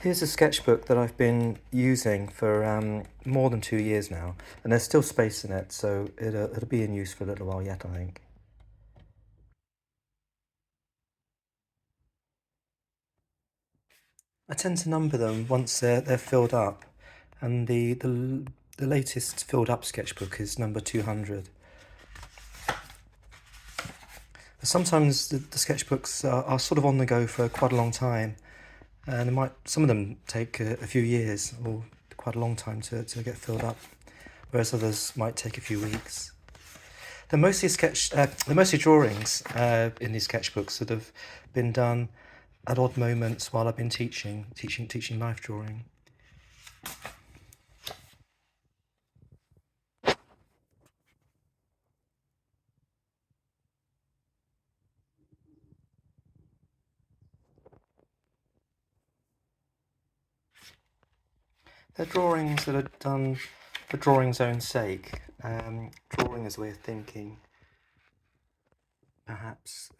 Here's a sketchbook that I've been using for more than 2 years now, and there's still space in it, so it'll be in use for a little while yet, I think. I tend to number them once they're filled up, and the latest filled up sketchbook is number 200. Sometimes the sketchbooks are sort of on the go for quite a long time, and some of them take a few years or quite a long time to get filled up, whereas others might take a few weeks. They're mostly drawings in these sketchbooks that have been done at odd moments while I've been teaching life drawing. They're drawings that are done for drawing's own sake. Drawing is a way of thinking, perhaps.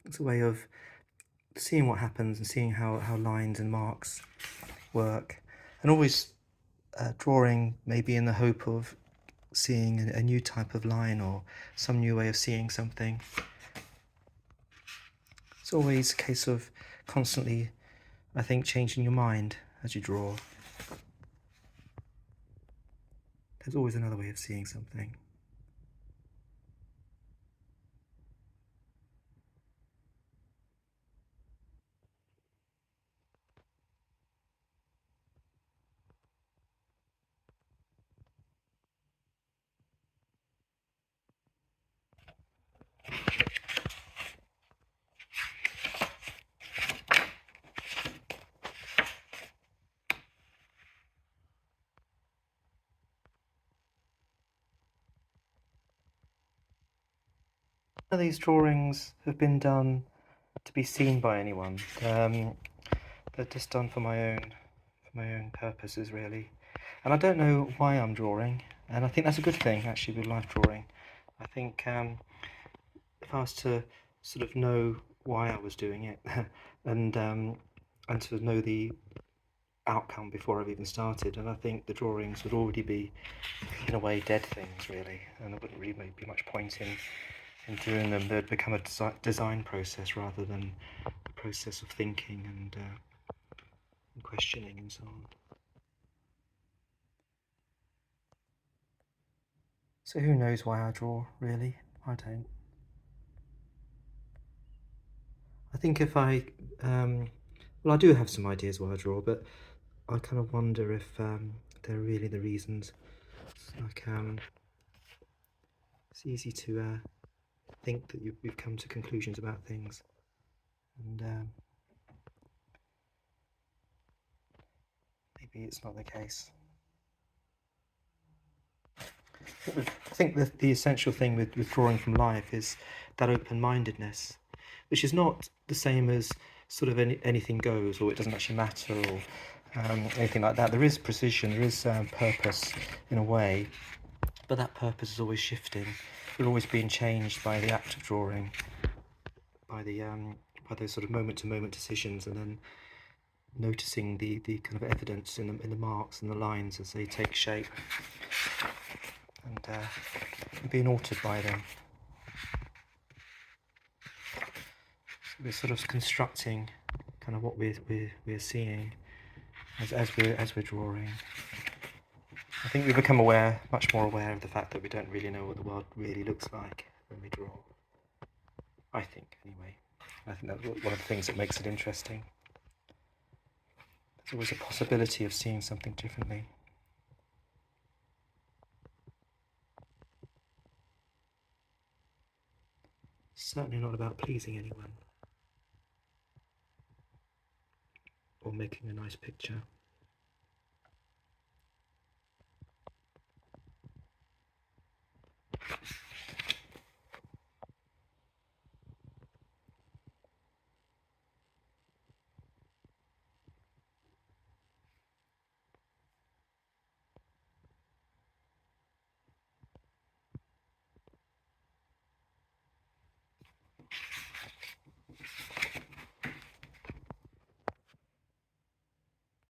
It's a way of seeing what happens and seeing how lines and marks work, and always drawing maybe in the hope of seeing a new type of line or some new way of seeing something. It's always a case of constantly, I think, changing your mind as you draw. There's always another way of seeing something. None of these drawings have been done to be seen by anyone. They're just done for my own purposes, really. And I don't know why I'm drawing, and I think that's a good thing, actually, with life drawing. I think if I was to sort of know why I was doing it, and to know the outcome before I've even started, and I think the drawings would already be, in a way, dead things, really, and there wouldn't really be much point in doing them. They'd become a design process rather than a process of thinking and questioning and so on. So who knows why I draw, really? I don't. I think if I, well, I do have some ideas why I draw, but I kind of wonder if they're really the reasons. Like, it's easy to think that you've come to conclusions about things, and maybe it's not the case. I think that the essential thing with drawing from life is that open-mindedness, which is not the same as sort of anything goes, or it doesn't actually matter, or anything like that. There is precision, there is purpose in a way, but that purpose is always shifting. We're always being changed by the act of drawing, by those sort of moment-to-moment decisions, and then noticing the kind of evidence in the marks and the lines as they take shape, and being altered by them. So we're sort of constructing kind of what we're seeing as we're drawing. I think we become much more aware of the fact that we don't really know what the world really looks like when we draw. I think, anyway. I think that's one of the things that makes it interesting. There's always a possibility of seeing something differently. Certainly not about pleasing anyone or making a nice picture.